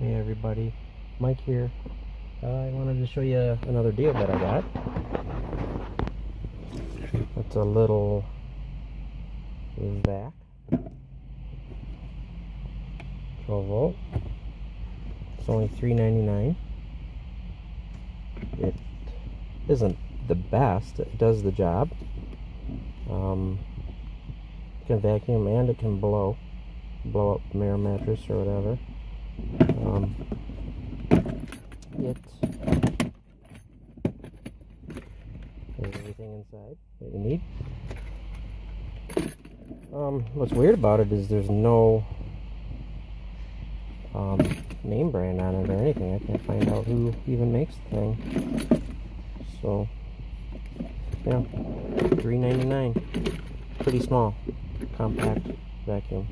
Hey everybody, Mike here. I wanted to show you another deal that I got. It's a little vac, 12 volt. It's only $3.99. It isn't the best. It does the job. It can vacuum and it can blow up mirror mattress or whatever. It has everything inside that you need. What's weird about it is there's no name brand on it or anything. I can't find out who even makes the thing. So yeah, $3.99. Pretty small, compact vacuum.